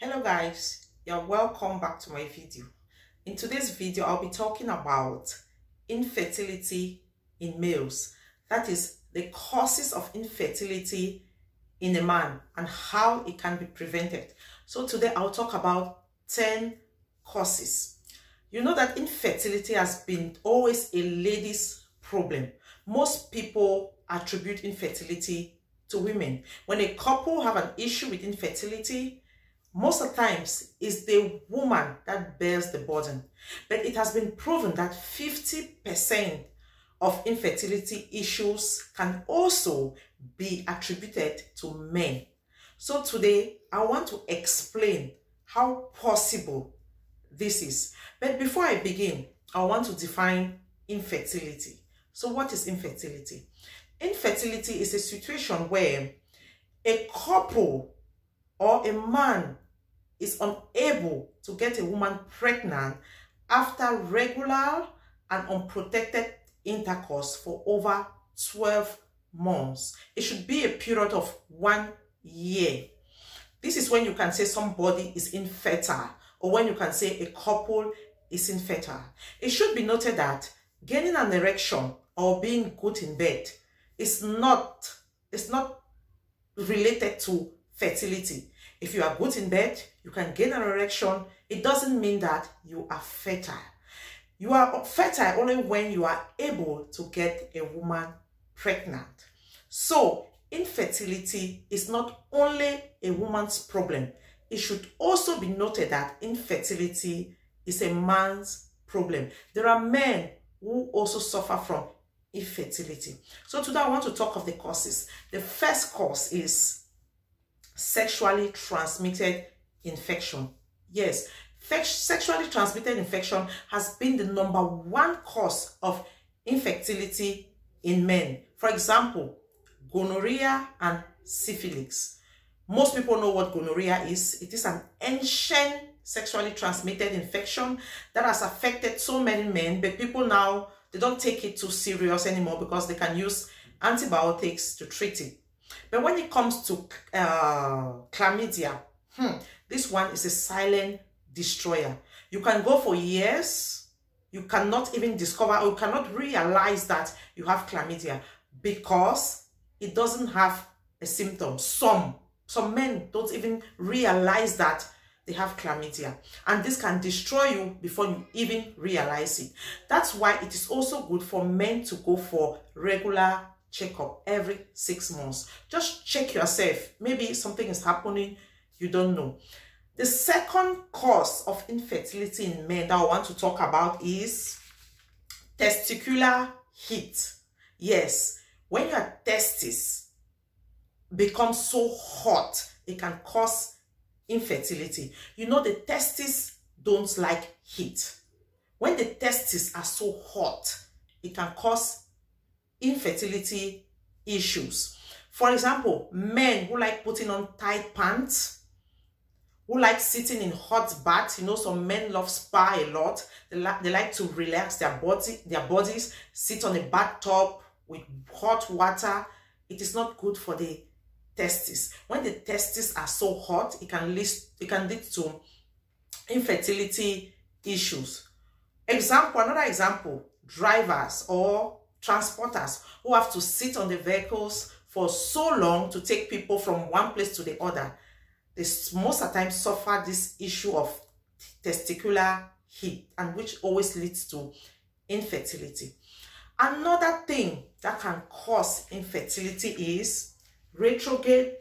Hello guys, you're welcome back to my video. In today's video, I'll be talking about infertility in males. That is the causes of infertility in a man and how it can be prevented. So today I'll talk about 10 causes. You know that infertility has been always a lady's problem. Most people attribute infertility to women. When a couple have an issue with infertility, most of the times it's the woman that bears the burden. But it has been proven that 50% of infertility issues can also be attributed to men. So today I want to explain how possible this is. But before I begin, I want to define infertility. So what is infertility? Infertility is a situation where a couple or a man is unable to get a woman pregnant after regular and unprotected intercourse for over 12 months. It should be a period of 1 year. This is when you can say somebody is infertile, or when you can say a couple is infertile. It should be noted that gaining an erection or being good in bed is not related to fertility. If you are good in bed, you can gain an erection. It doesn't mean that you are fertile. You are fertile only when you are able to get a woman pregnant. So infertility is not only a woman's problem. It should also be noted that infertility is a man's problem. There are men who also suffer from infertility. So today I want to talk of the causes. The first cause is sexually transmitted infection. Yes, sexually transmitted infection has been the #1 cause of infertility in men. For example, gonorrhea and syphilis. Most people know what gonorrhea is. It is an ancient sexually transmitted infection that has affected so many men, but people now, they don't take it too serious anymore because they can use antibiotics to treat it. But when it comes to chlamydia, this one is a silent destroyer. You can go for years, you cannot even discover, or you cannot realize that you have chlamydia because it doesn't have a symptom. Some men don't even realize that they have chlamydia, and this can destroy you before you even realize it. That's why it is also good for men to go for regular checkup every 6 months. Just check yourself. Maybe something is happening you don't know. The second cause of infertility in men that I want to talk about is testicular heat. Yes, when your testes become so hot, it can cause infertility. You know, the testes don't like heat. When the testes are so hot, it can cause infertility issues. For example, men who like putting on tight pants, who like sitting in hot baths. You know, some men love spa a lot. They like to relax their bodies, sit on a bathtub with hot water. It is not good for the testes. When the testes are so hot, it can lead to infertility issues. Another example, drivers or transporters who have to sit on the vehicles for so long to take people from one place to the other. They most of the time suffer this issue of testicular heat, and which always leads to infertility. Another thing that can cause infertility is retrograde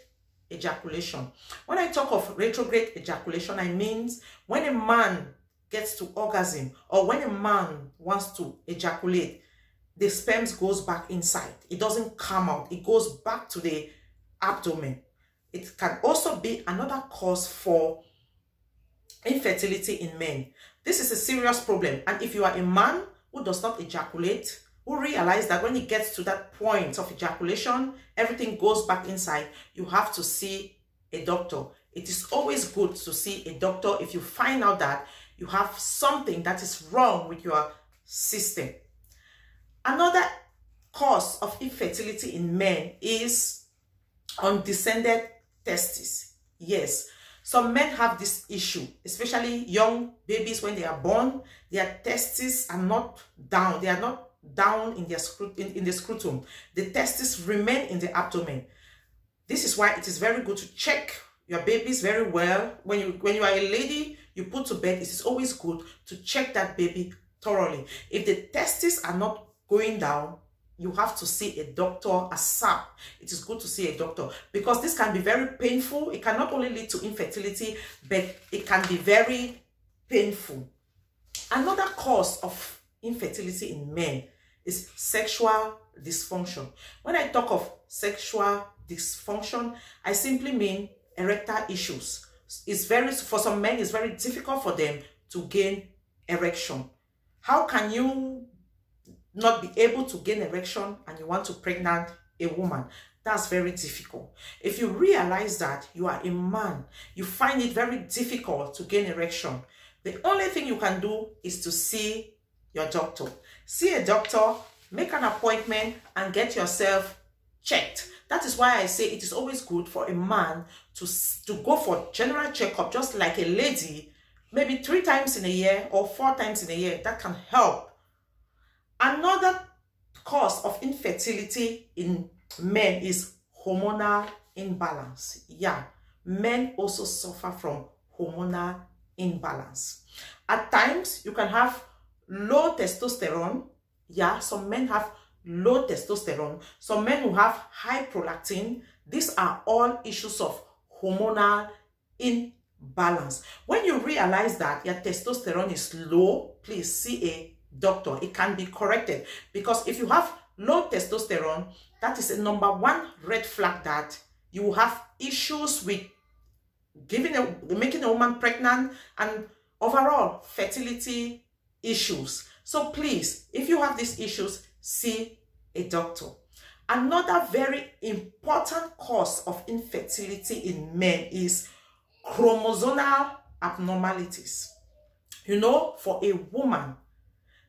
ejaculation. When I talk of retrograde ejaculation, I mean when a man gets to orgasm, or when a man wants to ejaculate, the sperm goes back inside. It doesn't come out. It goes back to the abdomen. It can also be another cause for infertility in men. This is a serious problem. And if you are a man who does not ejaculate, who realize that when it gets to that point of ejaculation, everything goes back inside, you have to see a doctor. It is always good to see a doctor if you find out that you have something that is wrong with your system. Another cause of infertility in men is undescended testes. Yes, Some men have this issue, especially young babies. When they are born, their testes are not down. They are not down in their in the scrotum. The testes remain in the abdomen. This is why it is very good to check your babies very well. When you are a lady, you put to bed, it is always good to check that baby thoroughly. If the testes are not going down, you have to see a doctor ASAP. It is good to see a doctor because this can be very painful. It can not only lead to infertility, but it can be very painful. Another cause of infertility in men is sexual dysfunction. When I talk of sexual dysfunction, I simply mean erectile issues. For some men, it's very difficult for them to gain erection. How can you not be able to gain erection and you want to pregnant a woman? That's very difficult. If you realize that you are a man, you find it very difficult to gain erection, the only thing you can do is to see your doctor. See a doctor, make an appointment, and get yourself checked. That is why I say it is always good for a man to go for general checkup, just like a lady, maybe 3 times in a year or 4 times in a year. That can help. Another cause of infertility in men is hormonal imbalance. Yeah, men also suffer from hormonal imbalance. At times, you can have low testosterone. Yeah, some men have low testosterone. Some men who have high prolactin. These are all issues of hormonal imbalance. When you realize that your testosterone is low, please see a doctor. It can be corrected, because if you have low testosterone, that is a #1 red flag that you have issues with making a woman pregnant and overall fertility issues. So please, if you have these issues, see a doctor. Another very important cause of infertility in men is chromosomal abnormalities. You know, for a woman,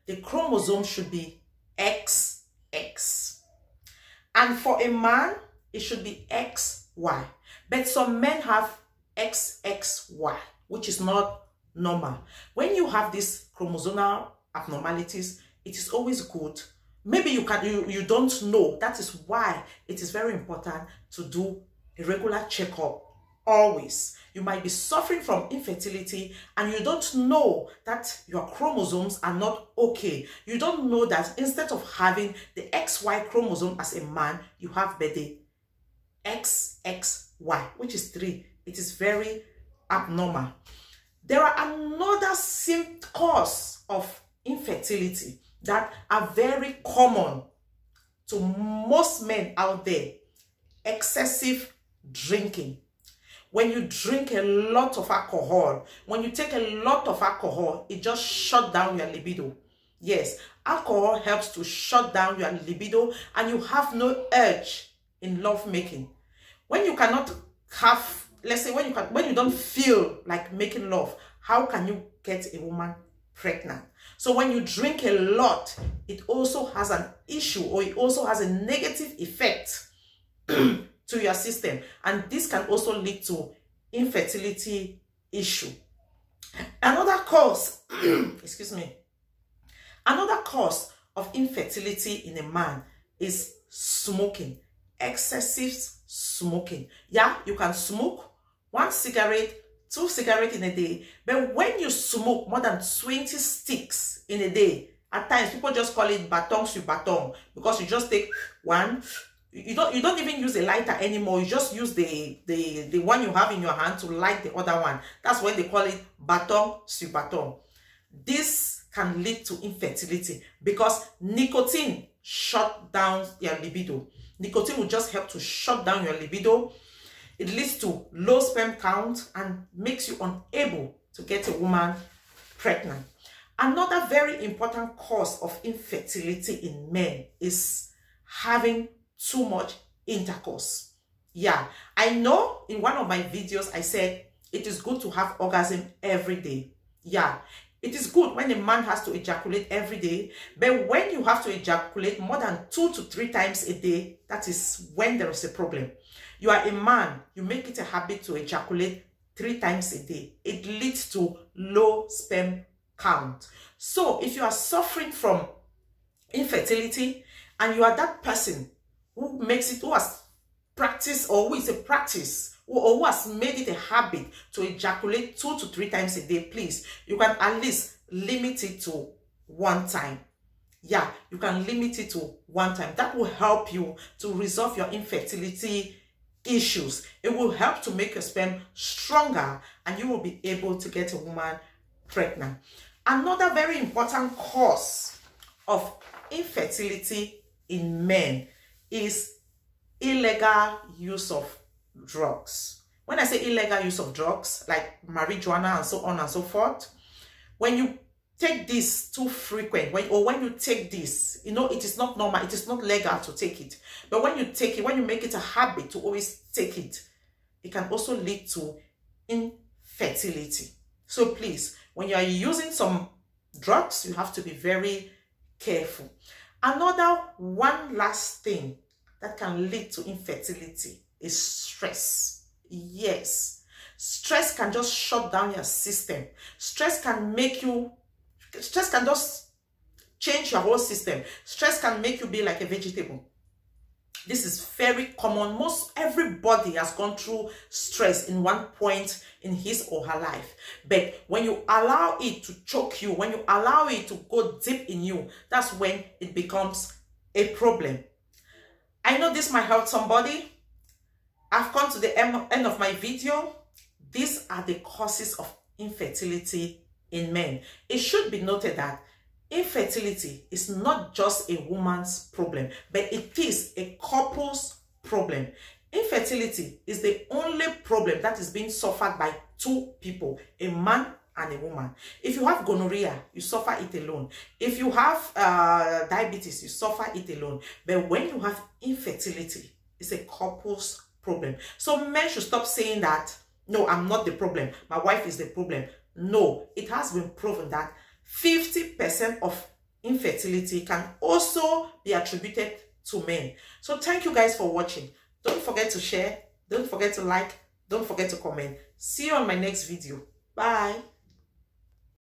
the chromosome should be XX. And for a man, it should be XY. But some men have XXY, which is not normal. When you have these chromosomal abnormalities, it is always good. Maybe you don't know. That is why it is very important to do a regular checkup always. You might be suffering from infertility and you don't know that your chromosomes are not okay. You don't know that instead of having the XY chromosome as a man, you have the XXY, which is 3. It is very abnormal. There are another cause of infertility that are very common to most men out there. Excessive drinking. When you drink a lot of alcohol, when you take a lot of alcohol, it just shuts down your libido. Yes, alcohol helps to shut down your libido and you have no urge in love making. When you cannot have, let's say when you don't feel like making love, how can you get a woman pregnant? So when you drink a lot, it also has an issue, or it also has a negative effect to your system, and this can also lead to infertility issue. Another cause excuse me, another cause of infertility in a man is smoking. Excessive smoking. Yeah, you can smoke 1 cigarette, 2 cigarettes in a day, but when you smoke more than 20 sticks in a day, at times people just call it baton sur baton, because you just take one. You don't even use a lighter anymore. You just use the one you have in your hand to light the other one. That's why they call it baton sur baton. This can lead to infertility because nicotine shut down your libido. Nicotine will just help to shut down your libido. It leads to low sperm count and makes you unable to get a woman pregnant. Another very important cause of infertility in men is having too much intercourse. Yeah, I know in one of my videos I said it is good to have orgasm every day. Yeah, it is good when a man has to ejaculate every day, but when you have to ejaculate more than 2 to 3 times a day, that is when there is a problem. You are a man, you make it a habit to ejaculate 3 times a day, it leads to low sperm count. So if you are suffering from infertility and you are that person who has practiced, or who is a practice, or who has made it a habit to ejaculate 2 to 3 times a day, please, you can at least limit it to 1 time. Yeah, you can limit it to 1 time. That will help you to resolve your infertility issues. It will help to make your sperm stronger, and you will be able to get a woman pregnant. Another very important cause of infertility in men is illegal use of drugs. When I say illegal use of drugs, like marijuana and so on and so forth, when you take this too frequent, when you take this, you know, it is not normal, it is not legal to take it. But when you take it, when you make it a habit to always take it, it can also lead to infertility. So please, when you are using some drugs, you have to be very careful. Another one last thing that can lead to infertility is stress. Yes, stress can just shut down your system. Stress can just change your whole system. Stress can make you be like a vegetable. This is very common. Everybody has gone through stress in one point in his or her life. But when you allow it to choke you, when you allow it to go deep in you, that's when it becomes a problem. I know this might help somebody. I've come to the end of my video. These are the causes of infertility in men. It should be noted that infertility is not just a woman's problem, but it is a couple's problem. Infertility is the only problem that is being suffered by 2 people, a man and a woman. If you have gonorrhea, you suffer it alone. If you have diabetes, you suffer it alone. But when you have infertility, it's a couple's problem. So men should stop saying that, no, I'm not the problem, my wife is the problem. No, it has been proven that 50% of infertility can also be attributed to men. So thank you guys for watching. Don't forget to share, don't forget to like, don't forget to comment. See you on my next video. Bye.